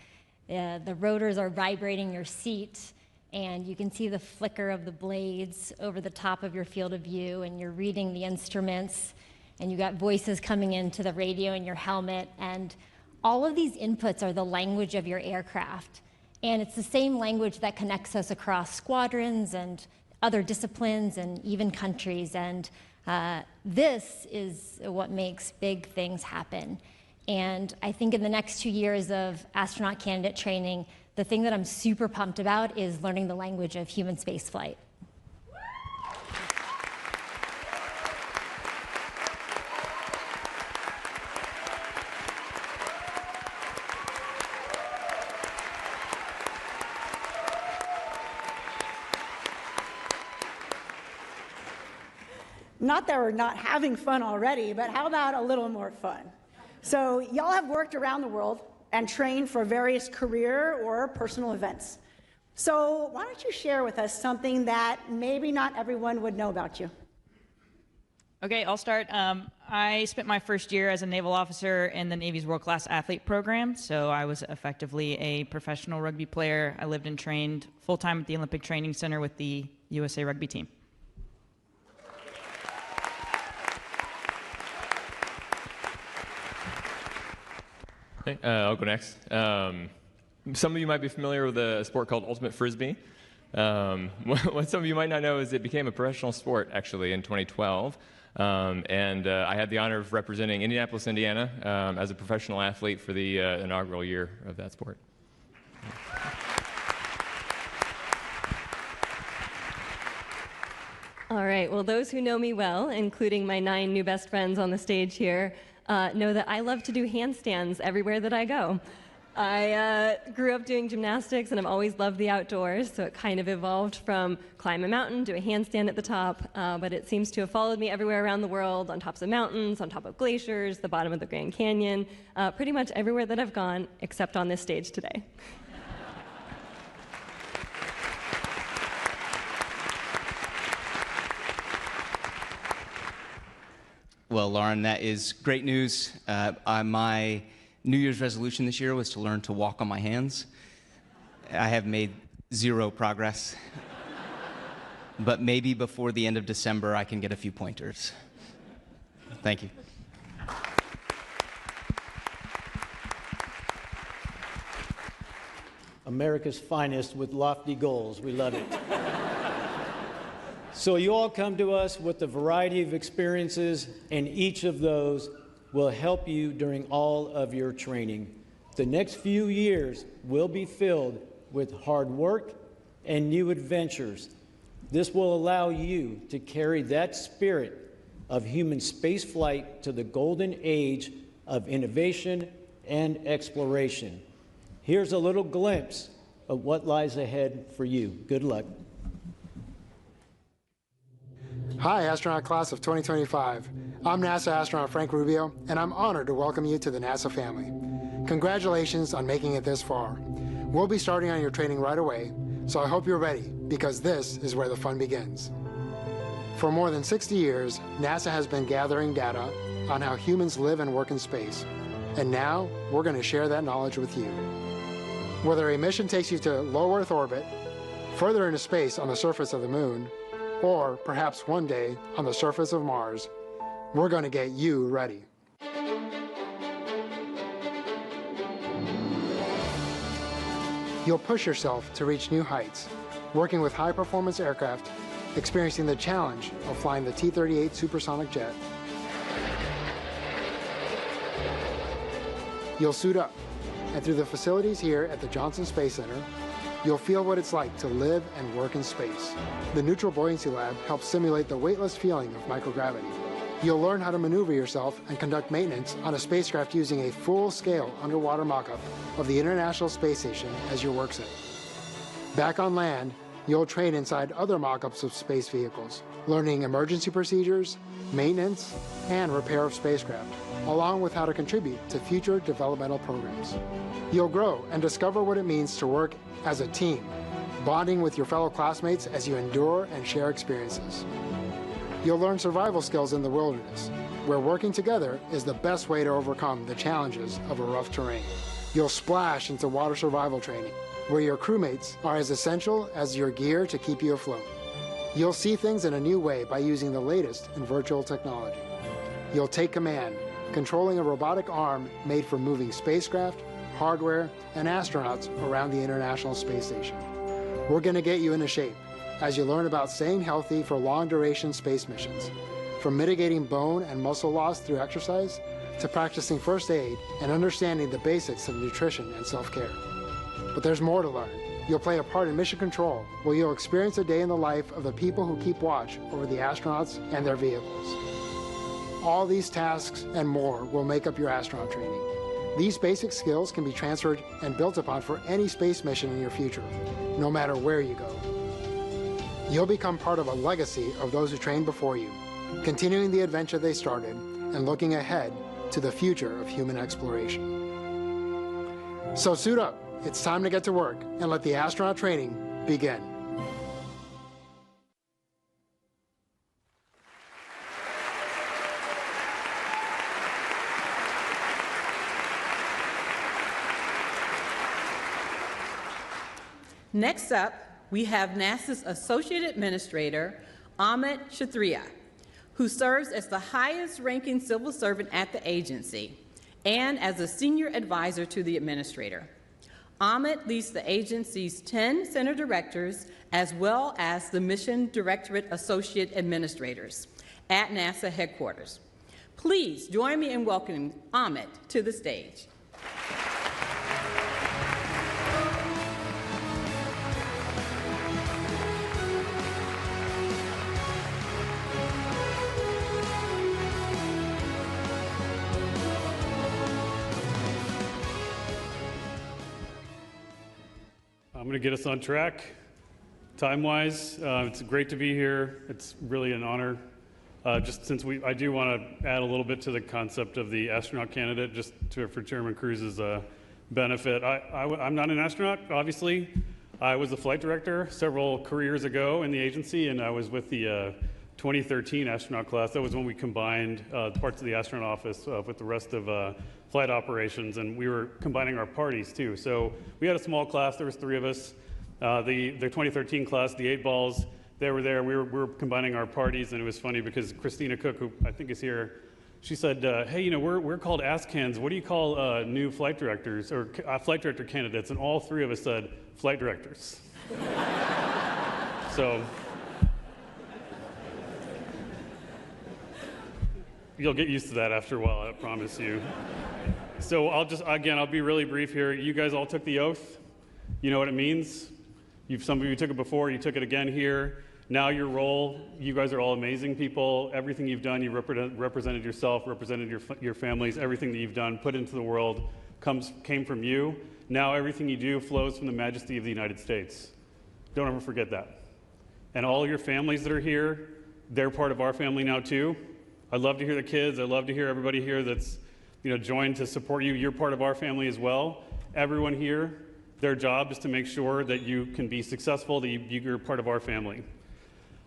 The rotors are vibrating your seat, and you can see the flicker of the blades over the top of your field of view, and you're reading the instruments, and you got voices coming into the radio in your helmet, and all of these inputs are the language of your aircraft. And it's the same language that connects us across squadrons and other disciplines and even countries. And this is what makes big things happen. And I think in the next 2 years of astronaut candidate training, the thing that I'm super pumped about is learning the language of human spaceflight. Not that we're not having fun already, but how about a little more fun? So y'all have worked around the world and trained for various career or personal events. So why don't you share with us something that maybe not everyone would know about you? Okay, I'll start. I spent my first year as a naval officer in the Navy's World Class Athlete Program, so I was effectively a professional rugby player. I lived and trained full-time at the Olympic Training Center with the USA Rugby team. Okay, I'll go next. Some of you might be familiar with a sport called Ultimate Frisbee. What some of you might not know is it became a professional sport, actually, in 2012. And I had the honor of representing Indianapolis, Indiana, as a professional athlete for the inaugural year of that sport. All right, well, those who know me well, including my 9 new best friends on the stage here, know that I love to do handstands everywhere that I go. I grew up doing gymnastics and I've always loved the outdoors, so it kind of evolved from climb a mountain to a handstand at the top, but it seems to have followed me everywhere around the world, on tops of mountains, on top of glaciers, the bottom of the Grand Canyon, pretty much everywhere that I've gone except on this stage today. Well, Lauren, that is great news. My New Year's resolution this year was to learn to walk on my hands. I have made 0 progress, but maybe before the end of December I can get a few pointers. Thank you. America's finest with lofty goals. We love it. So you all come to us with a variety of experiences, and each of those will help you during all of your training. The next few years will be filled with hard work and new adventures. This will allow you to carry that spirit of human spaceflight to the golden age of innovation and exploration. Here's a little glimpse of what lies ahead for you. Good luck. Hi, astronaut class of 2025. I'm NASA astronaut Frank Rubio, and I'm honored to welcome you to the NASA family. Congratulations on making it this far. We'll be starting on your training right away, so I hope you're ready, because this is where the fun begins. For more than 60 years, NASA has been gathering data on how humans live and work in space, and now we're going to share that knowledge with you. Whether a mission takes you to low Earth orbit, further into space on the surface of the Moon, or perhaps one day on the surface of Mars, we're going to get you ready. You'll push yourself to reach new heights, working with high-performance aircraft, experiencing the challenge of flying the T-38 supersonic jet. You'll suit up, and through the facilities here at the Johnson Space Center, you'll feel what it's like to live and work in space. The Neutral Buoyancy Lab helps simulate the weightless feeling of microgravity. You'll learn how to maneuver yourself and conduct maintenance on a spacecraft using a full-scale underwater mock-up of the International Space Station as your workset. Back on land, you'll train inside other mock-ups of space vehicles, learning emergency procedures, maintenance, and repair of spacecraft, along with how to contribute to future developmental programs. You'll grow and discover what it means to work as a team, bonding with your fellow classmates as you endure and share experiences. You'll learn survival skills in the wilderness, where working together is the best way to overcome the challenges of a rough terrain. You'll splash into water survival training, where your crewmates are as essential as your gear to keep you afloat. You'll see things in a new way by using the latest in virtual technology. You'll take command, controlling a robotic arm made for moving spacecraft, hardware, and astronauts around the International Space Station. We're going to get you into shape as you learn about staying healthy for long-duration space missions, from mitigating bone and muscle loss through exercise to practicing first aid and understanding the basics of nutrition and self-care. But there's more to learn. You'll play a part in mission control, where you'll experience a day in the life of the people who keep watch over the astronauts and their vehicles. All these tasks and more will make up your astronaut training. These basic skills can be transferred and built upon for any space mission in your future, no matter where you go. You'll become part of a legacy of those who trained before you, continuing the adventure they started and looking ahead to the future of human exploration. So suit up, it's time to get to work and let the astronaut training begin. Next up, we have NASA's Associate Administrator, Amit Kshatriya, who serves as the highest-ranking civil servant at the agency and as a senior advisor to the administrator. Amit leads the agency's 10 center directors as well as the Mission Directorate Associate Administrators at NASA headquarters. Please join me in welcoming Amit to the stage. I'm going to get us on track. Time-wise, it's great to be here. It's really an honor. Just since I do want to add a little bit to the concept of the astronaut candidate, just for Chairman Cruz's benefit. I'm not an astronaut, obviously. I was a flight director several careers ago in the agency, and I was with the 2013 astronaut class. That was when we combined parts of the astronaut office with the rest of flight operations, and we were combining our parties too. So we had a small class. There was 3 of us. The 2013 class, the 8 balls, they were there. We were combining our parties, and it was funny because Christina Cook, who I think is here, she said, "Hey, you know, we're called ASCANs. What do you call new flight directors or flight director candidates?" And all 3 of us said, "Flight directors." So you'll get used to that after a while, I promise you. So I'll be really brief here. You guys all took the oath. You know what it means. Some of you took it before, you took it again here. Now your role, you guys are all amazing people. Everything you've done, you represented yourself, represented your families, everything that you've done, put into the world, came from you. Now everything you do flows from the majesty of the United States. Don't ever forget that. And all your families that are here, they're part of our family now too. I'd love to hear the kids. I'd love to hear everybody here that's joined to support you. You're part of our family as well. Everyone here, their job is to make sure that you can be successful, that you're part of our family.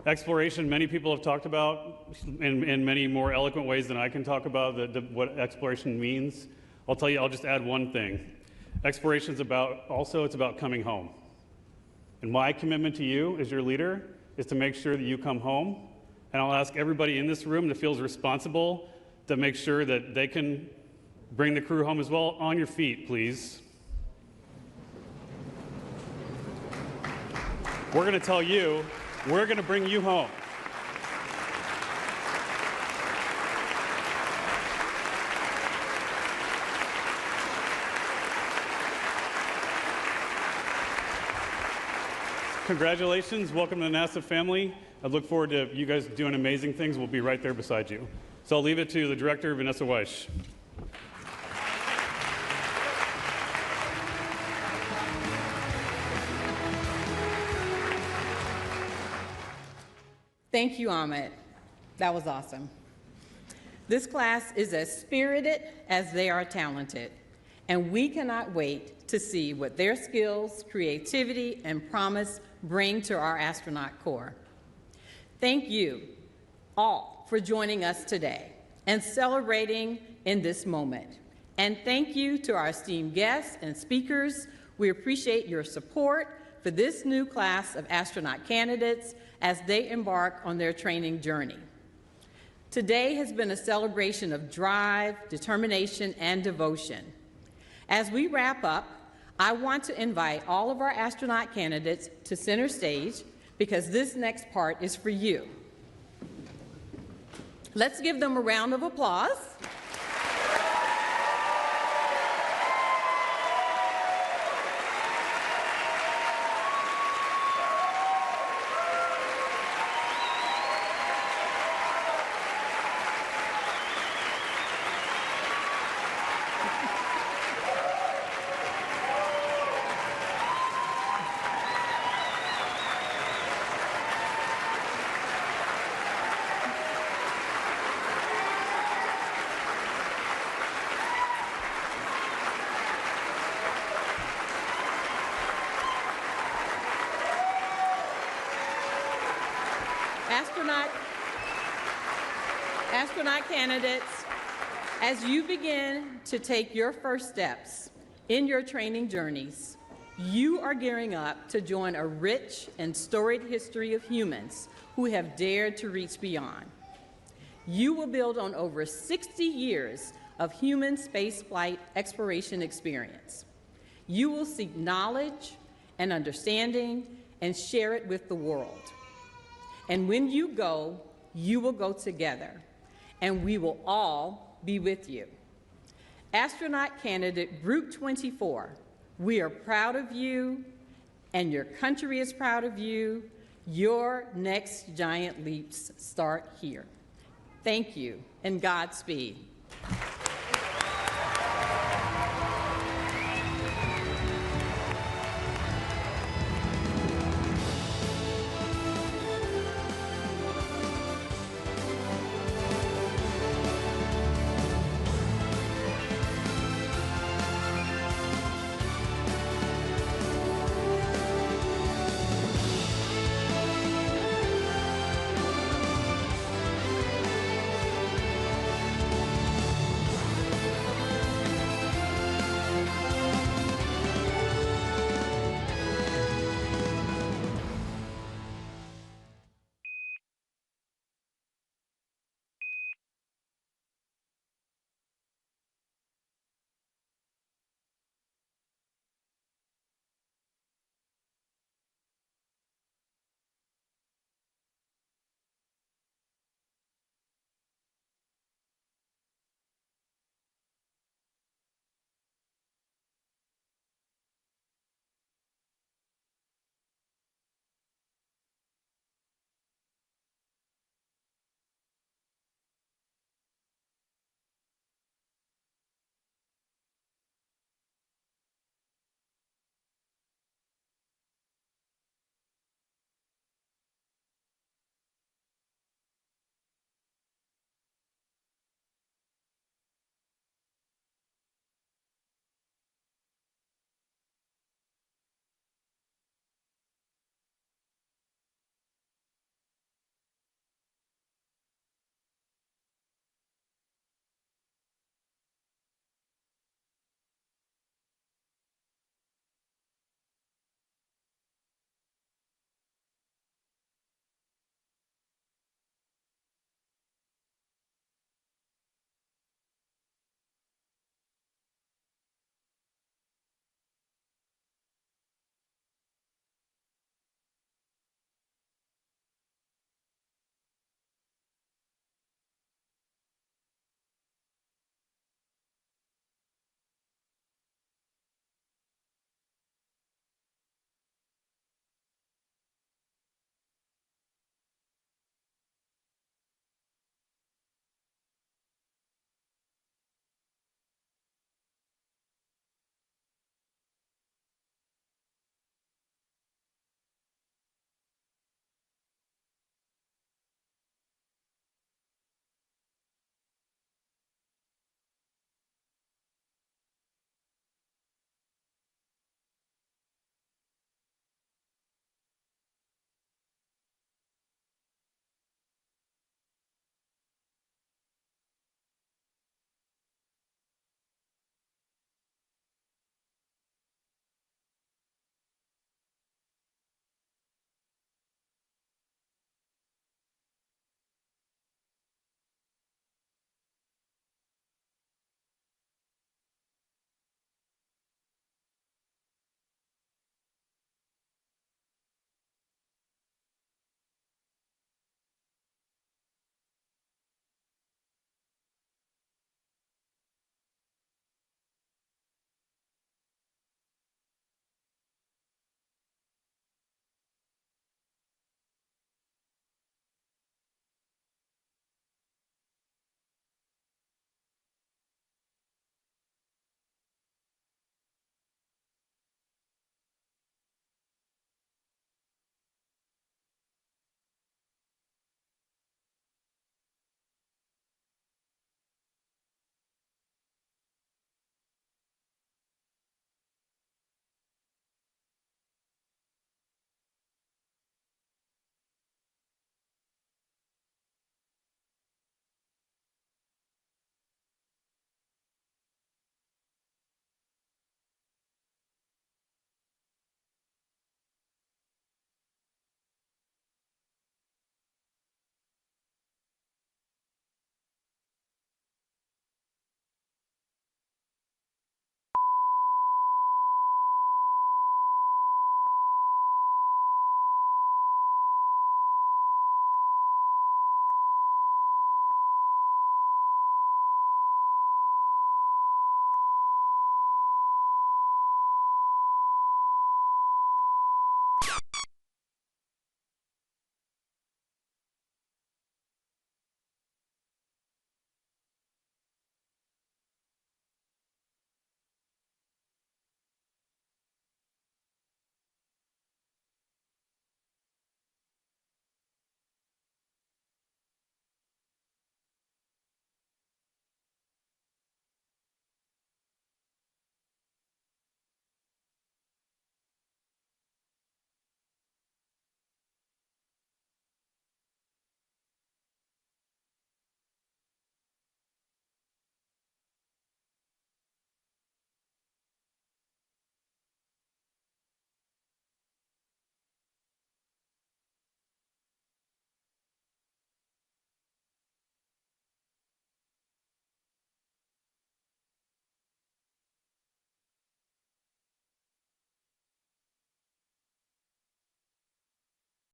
Exploration, many people have talked about in many more eloquent ways than I can talk about what exploration means. I'll tell you, I'll just add one thing. Exploration is it's about coming home. And my commitment to you as your leader is to make sure that you come home. And I'll ask everybody in this room that feels responsible to make sure that they can bring the crew home as well. On your feet, please. We're going to tell you, we're going to bring you home. Congratulations, welcome to the NASA family. I look forward to you guys doing amazing things. We'll be right there beside you. So I'll leave it to the director, Vanessa Weish. Thank you, Amit. That was awesome. This class is as spirited as they are talented, and we cannot wait to see what their skills, creativity, and promise bring to our astronaut corps. Thank you all for joining us today and celebrating in this moment. And thank you to our esteemed guests and speakers. We appreciate your support for this new class of astronaut candidates as they embark on their training journey. Today has been a celebration of drive, determination, and devotion. As we wrap up, I want to invite all of our astronaut candidates to center stage because this next part is for you. Let's give them a round of applause. astronaut candidates, as you begin to take your first steps in your training journeys, you are gearing up to join a rich and storied history of humans who have dared to reach beyond. You will build on over 60 years of human spaceflight exploration experience. You will seek knowledge and understanding and share it with the world. And when you go, you will go together, and we will all be with you. Astronaut candidate Group 24, we are proud of you, and your country is proud of you. Your next giant leaps start here. Thank you, and Godspeed.